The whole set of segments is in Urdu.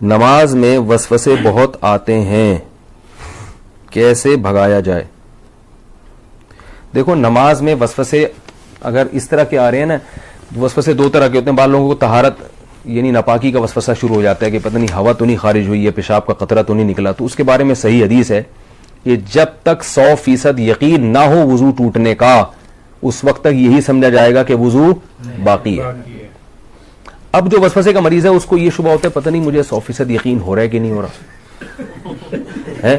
نماز میں وسوسے بہت آتے ہیں, کیسے بھگایا جائے؟ دیکھو نماز میں وسوسے اگر اس طرح کے آ رہے ہیں نا, وسوسے دو طرح کے ہوتے ہیں. بعض لوگوں کو طہارت یعنی ناپاکی کا وسوسہ شروع ہو جاتا ہے کہ پتہ نہیں ہوا تو نہیں خارج ہوئی ہے, پیشاب کا قطرہ تو نہیں نکلا, تو اس کے بارے میں صحیح حدیث ہے کہ جب تک 100% یقین نہ ہو وضو ٹوٹنے کا, اس وقت تک یہی سمجھا جائے گا کہ وضو باقی ہے. اب جو وسوسے کا مریض ہے اس کو یہ شبہ ہوتا ہے پتہ نہیں مجھے 100% یقین ہو رہا ہے کہ نہیں ہو رہا ہے,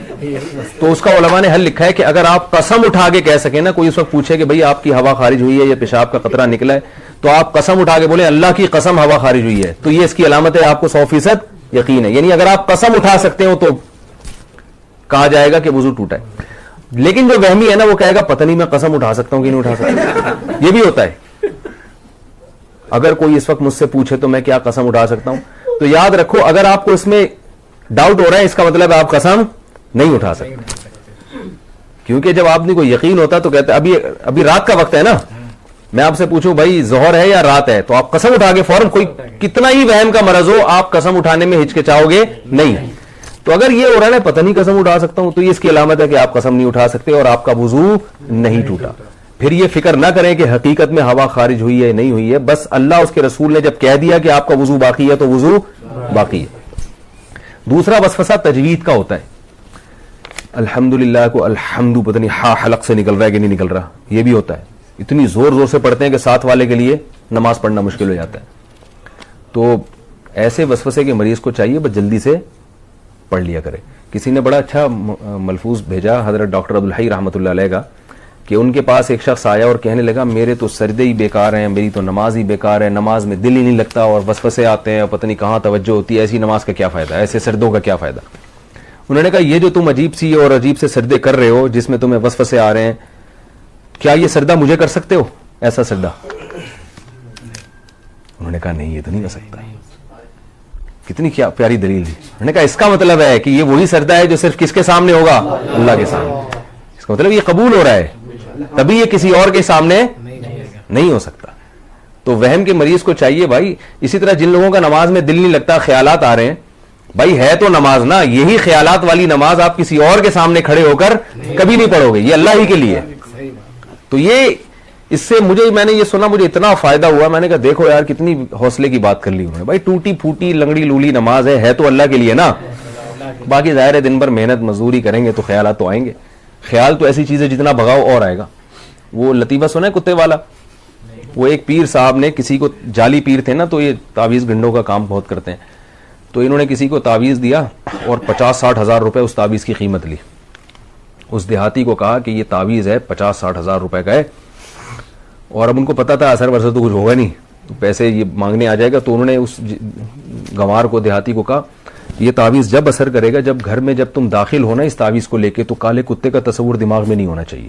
تو اس کا علماء نے حل لکھا ہے کہ اگر آپ قسم اٹھا کے کہہ سکیں نا, کوئی اس وقت پوچھے کہ بھئی آپ کی ہوا خارج ہوئی ہے یا پیشاب کا قطرہ نکلا ہے, تو آپ قسم اٹھا کے بولیں اللہ کی قسم ہوا خارج ہوئی ہے, تو یہ اس کی علامت ہے آپ کو 100% یقین ہے. یعنی اگر آپ قسم اٹھا سکتے ہو تو کہا جائے گا کہ وضو ٹوٹا ہے. لیکن جو وہمی ہے نا وہ کہے گا پتہ نہیں میں قسم اٹھا سکتا ہوں کہ نہیں اٹھا سکتا. یہ بھی ہوتا ہے. اگر کوئی اس وقت مجھ سے پوچھے تو میں کیا قسم اٹھا سکتا ہوں, تو یاد رکھو اگر آپ کو اس میں ڈاؤٹ ہو رہا ہے اس کا مطلب آپ قسم نہیں اٹھا سکتے, کیونکہ جب آپ نے کوئی یقین ہوتا تو کہتے ابھی رات کا وقت ہے نا, میں آپ سے پوچھوں بھائی ظہر ہے یا رات ہے, تو آپ قسم اٹھا کے فوراً, کوئی کتنا ہی وہم کا مرض ہو آپ قسم اٹھانے میں ہچکچاؤ گے نہیں. تو اگر یہ ہو رہا ہے پتہ نہیں قسم اٹھا سکتا ہوں, تو یہ اس کی علامت ہے کہ آپ قسم نہیں اٹھا سکتے اور آپ کا وضو نہیں ٹوٹا. پھر یہ فکر نہ کریں کہ حقیقت میں ہوا خارج ہوئی ہے نہیں ہوئی ہے, بس اللہ اس کے رسول نے جب کہہ دیا کہ آپ کا وضو باقی ہے تو وضو باقی ہے. دوسرا وسوسہ تجوید کا ہوتا ہے. الحمدللہ کو الحمد پتہ نہیں ہا حلق سے نکل رہا ہے کہ نہیں نکل رہا, یہ بھی ہوتا ہے. اتنی زور زور سے پڑھتے ہیں کہ ساتھ والے کے لیے نماز پڑھنا مشکل ہو جاتا ہے. تو ایسے وسوسے کے مریض کو چاہیے بس جلدی سے پڑھ لیا کرے. کسی نے بڑا اچھا ملفوظ بھیجا حضرت ڈاکٹر عبدالحی رحمۃ اللہ علیہ کا, کہ ان کے پاس ایک شخص آیا اور کہنے لگا میرے تو سجدے ہی بیکار ہیں, میری تو نماز ہی بیکار ہے, نماز میں دل ہی نہیں لگتا اور وسوسے آتے ہیں اور پتہ نہیں کہاں توجہ ہوتی ہے, ایسی نماز کا کیا فائدہ, ایسے سجدوں کا کیا فائدہ. انہوں نے کہا یہ جو تم عجیب سی اور عجیب سے سجدے کر رہے ہو جس میں تمہیں وسوسے آ رہے ہیں, کیا یہ سجدہ مجھے کر سکتے ہو ایسا سجدہ؟ انہوں نے کہا نہیں یہ تو نہیں کر سکتا. کتنی کیا پیاری دلیل ہے. انہوں نے کہا اس کا مطلب ہے کہ یہ وہی سجدہ ہے جو صرف کس کے سامنے ہوگا, اللہ کے سامنے. اس کا مطلب یہ قبول ہو رہا ہے, تبھی یہ کسی اور کے سامنے نہیں ہو سکتا. تو وہم کے مریض کو چاہیے بھائی, اسی طرح جن لوگوں کا نماز میں دل نہیں لگتا, خیالات آ رہے ہیں, بھائی ہے تو نماز نا, یہی خیالات والی نماز آپ کسی اور کے سامنے کھڑے ہو کر کبھی نہیں پڑھو گے, یہ اللہ ہی کے لیے. تو یہ اس سے میں نے یہ سنا, مجھے اتنا فائدہ ہوا, میں نے کہا دیکھو یار کتنی حوصلے کی بات کر لی انہوں نے. بھائی ٹوٹی پھوٹی لنگڑی لولی نماز ہے تو اللہ کے لیے نا, باقی ظاہر ہے دن بھر محنت مزدوری کریں گے تو خیالات تو آئیں گے. خیال تو ایسی چیز ہے جتنا بھگاؤ اور آئے گا. وہ لطیفہ سنا ہے کتے والا, وہ ایک پیر صاحب نے کسی کو, جعلی پیر تھے نا تو یہ تعویذ گنڈوں کا کام بہت کرتے ہیں, تو انہوں نے کسی کو تعویذ دیا اور 50-60 ہزار روپے اس تعویذ کی قیمت لی. اس دیہاتی کو کہا کہ یہ تعویذ ہے 50-60 ہزار روپے کا ہے, اور اب ان کو پتا تھا اثر ورثہ تو کچھ ہوگا نہیں, تو پیسے یہ مانگنے آ جائے گا. تو انہوں نے اس گنوار کو, دیہاتی کو کہا یہ تعویذ جب اثر کرے گا جب گھر میں جب تم داخل ہونا اس تعویذ کو لے کے, تو کالے کتے کا تصور دماغ میں نہیں ہونا چاہیے.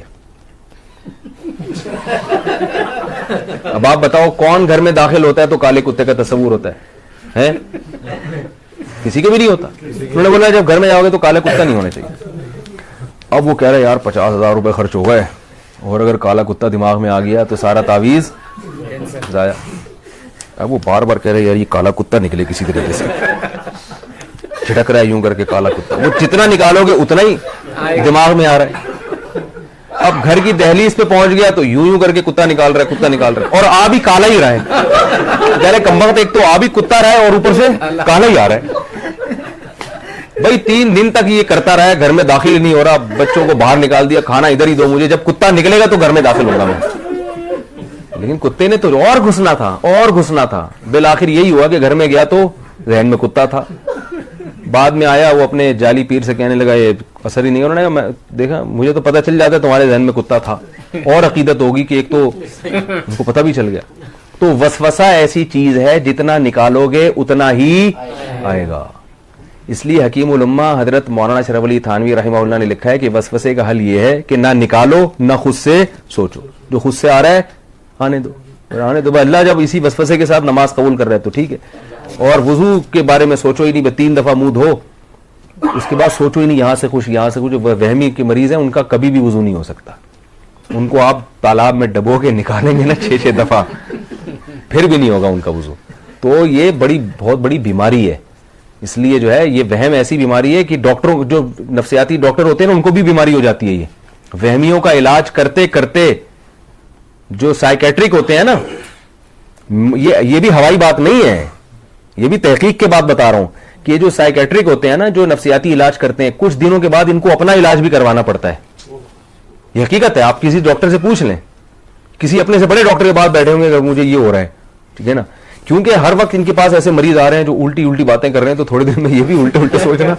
اب آپ بتاؤ کون گھر میں داخل ہوتا ہے تو کالے کتے کا تصور ہوتا ہے؟ کسی کے بھی نہیں ہوتا. انہوں نے بولا جب گھر میں جاؤ گے تو کالا کتا نہیں ہونا چاہیے. اب وہ کہہ رہے یار 50 ہزار روپے خرچ ہو گئے, اور اگر کالا کتا دماغ میں آ گیا تو سارا تعویذ ضائع. اب وہ بار بار کہہ رہے یار یہ کالا کتا نکلے کسی طریقے سے, چھٹک رہا ہے یوں کر کے کالا کتا. وہ جتنا نکالو گے اتنا ہی دماغ میں آ رہا ہے. اب گھر کی دہلیز پہ پہنچ گیا تو یوں کر کے کتا نکال رہا ہے, کتا نکال رہا ہے, اور آ بھی کالا ہی رہا ہے. کہہ رہے کمبخت ایک تو آ بھی کتا رہا ہے اور اوپر سے کالا ہی آ رہا ہے. بھائی 3 دن تک یہ کرتا رہا ہے, گھر میں داخل ہی نہیں ہو رہا, بچوں کو باہر نکال دیا, کھانا ادھر ہی دو مجھے, جب کتا نکلے گا تو گھر میں داخل ہوگا میں. لیکن کتے نے تو اور گھسنا تھا. بالآخر یہی ہوا کہ گھر میں گیا تو ذہن میں کتا تھا. بعد میں آیا وہ اپنے جعلی پیر سے کہنے لگا یہ اثر ہی نہیں. انہوں نے کہا دیکھا مجھے تو پتہ چل جاتا تمہارے ذہن میں کتا تھا, اور عقیدت ہوگی کہ ایک تو ان کو پتہ بھی چل گیا. تو وسوسہ ایسی چیز ہے جتنا نکالو گے اتنا ہی آئے گا. اس لیے حکیم الامہ حضرت مولانا اشرف علی تھانوی رحمہ اللہ نے لکھا ہے کہ وسوسے کا حل یہ ہے کہ نہ نکالو نہ خود سے سوچو, جو خود سے آ رہا ہے آنے دو. اللہ جب اسی وسوسے کے ساتھ نماز قبول کر رہا ہے تو ٹھیک ہے. اور وضو کے بارے میں سوچو ہی نہیں, 3 دفعہ منہ دھو, اس کے بعد سوچو ہی نہیں یہاں سے کچھ یہاں سے کچھ. وہمی کے مریض ہیں ان کا کبھی بھی وضو نہیں ہو سکتا, ان کو آپ تالاب میں ڈبو کے نکالیں گے نا 6 دفعہ, پھر بھی نہیں ہوگا ان کا وضو. تو یہ بہت بڑی بیماری ہے. اس لیے جو ہے یہ وہم ایسی بیماری ہے کہ ڈاکٹروں جو نفسیاتی ڈاکٹر ہوتے ہیں نا ان کو بھی بیماری ہو جاتی ہے. یہ وہمیوں کا علاج کرتے کرتے جو سائیکیٹرک ہوتے ہیں نا, یہ بھی ہوائی بات نہیں ہے, یہ بھی تحقیق کے بعد بتا رہا ہوں کہ یہ جو سائیکیٹرک ہوتے ہیں نا جو نفسیاتی علاج کرتے ہیں, کچھ دنوں کے بعد ان کو اپنا علاج بھی کروانا پڑتا ہے. یہ حقیقت ہے, آپ کسی ڈاکٹر سے پوچھ لیں, کسی اپنے سے بڑے ڈاکٹر کے بعد بیٹھے ہوں گے کہ مجھے یہ ہو رہا ہے, ٹھیک ہے نا, کیونکہ ہر وقت ان کے پاس ایسے مریض آ رہے ہیں جو الٹی باتیں کر رہے ہیں, تو تھوڑے دن میں یہ بھی الٹے سوچنا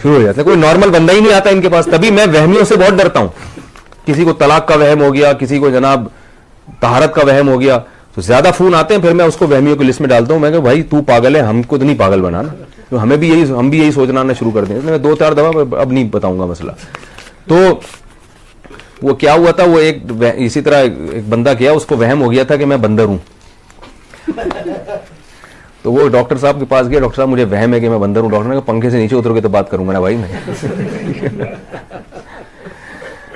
شروع ہو جاتا ہے. کوئی نارمل بندہ ہی نہیں آتا ان کے پاس. تبھی میں وہمیوں سے بہت ڈرتا ہوں. کسی کو طلاق کا وہم ہو گیا, کسی کو جناب طہارت کا وہم ہو گیا, تو زیادہ فون آتے ہیں, پھر میں اس کو وہمیوں کی لسٹ میں ڈالتا ہوں. میں کہ بھائی تو پاگل ہے, ہم کو تو نہیں پاگل بنانا, تو ہم بھی یہی سوچنا شروع کر دیں. میں 2-4 دفعہ اب نہیں بتاؤں گا مسئلہ. تو وہ کیا ہوا تھا, وہ اسی طرح ایک بندہ کیا, اس کو وہم ہو گیا تھا کہ میں بندر ہوں. تو وہ ڈاکٹر صاحب کے پاس گیا, ڈاکٹر صاحب مجھے وہم ہے کہ میں بندر ہوں. ڈاکٹر نے کہا پنکھے سے نیچے اتر کے تو بات کروں گا نا بھائی میں.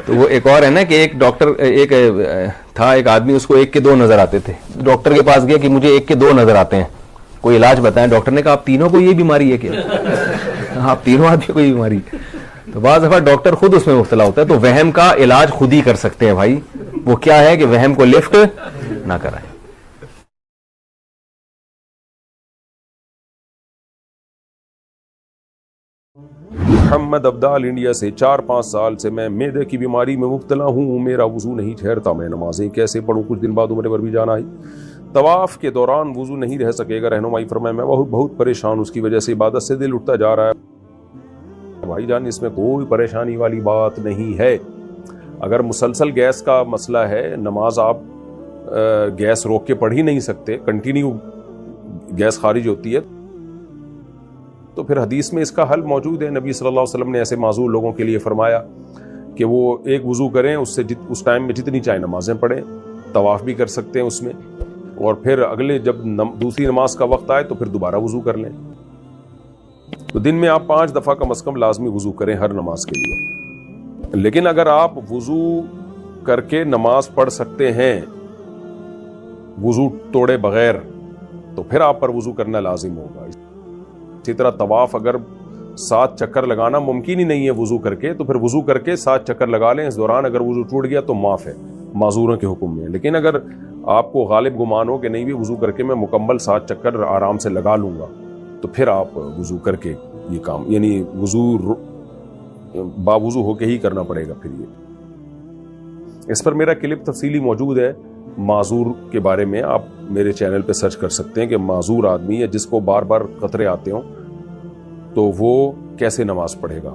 تو وہ ایک اور ہے نا کہ ایک ڈاکٹر تھا ایک آدمی, اس کو 1 کے 2 نظر آتے تھے. ڈاکٹر کے پاس گیا کہ مجھے 1 کے 2 نظر آتے ہیں, کوئی علاج بتائیں. ڈاکٹر نے کہا آپ تینوں کو یہ بیماری ہے کیا؟ آپ تینوں آدمی کو یہ بیماری. تو بعض دفعہ ڈاکٹر خود اس میں مبتلا ہوتا ہے. تو وہم کا علاج خود ہی کر سکتے ہیں بھائی. وہ کیا ہے کہ وہم کو لفٹ نہ کرائیں. محمد ابدال انڈیا سے 4-5 سال سے میں معدے کی بیماری میں مبتلا ہوں. میرا وضو نہیں ٹھہرتا, میں نمازیں کیسے پڑھوں؟ کچھ دن بعد عمرے پر بھی جانا ہے. طواف کے دوران وضو نہیں رہ سکے گا, رہنمائی فرمائے. میں بہت پریشان, اس کی وجہ سے عبادت سے دل اٹھتا جا رہا ہے. بھائی جان اس میں کوئی پریشانی والی بات نہیں ہے. اگر مسلسل گیس کا مسئلہ ہے, نماز آپ گیس روک کے پڑھ ہی نہیں سکتے, کنٹینیو گیس خارج ہوتی ہے, تو پھر حدیث میں اس کا حل موجود ہے. نبی صلی اللہ علیہ وسلم نے ایسے معذور لوگوں کے لیے فرمایا کہ وہ ایک وضو کریں, اس سے اس ٹائم میں جتنی چاہے نمازیں پڑھیں, طواف بھی کر سکتے ہیں اس میں, اور پھر اگلے جب دوسری نماز کا وقت آئے تو پھر دوبارہ وضو کر لیں. تو دن میں آپ 5 دفعہ کم از کم لازمی وضو کریں ہر نماز کے لیے. لیکن اگر آپ وضو کر کے نماز پڑھ سکتے ہیں وضو توڑے بغیر, تو پھر آپ پر وضو کرنا لازم ہوگا. اسی طرح طواف اگر 7 چکر لگانا ممکن ہی نہیں ہے وضو کر کے, تو پھر وضو کر کے 7 چکر لگا لیں. اس دوران اگر وضو ٹوٹ گیا تو معاف ہے, معذوروں کے حکم میں. لیکن اگر آپ کو غالب گمان ہو کہ نہیں بھی وضو کر کے میں مکمل 7 چکر آرام سے لگا لوں گا, تو پھر آپ وضو کر کے یہ کام, یعنی وضو باوضو ہو کے ہی کرنا پڑے گا. پھر یہ اس پر میرا کلپ تفصیلی موجود ہے معذور کے بارے میں. آپ میرے چینل پہ سرچ کر سکتے ہیں کہ معذور آدمی ہے جس کو بار بار قطرے آتے ہوں تو وہ کیسے نماز پڑھے گا.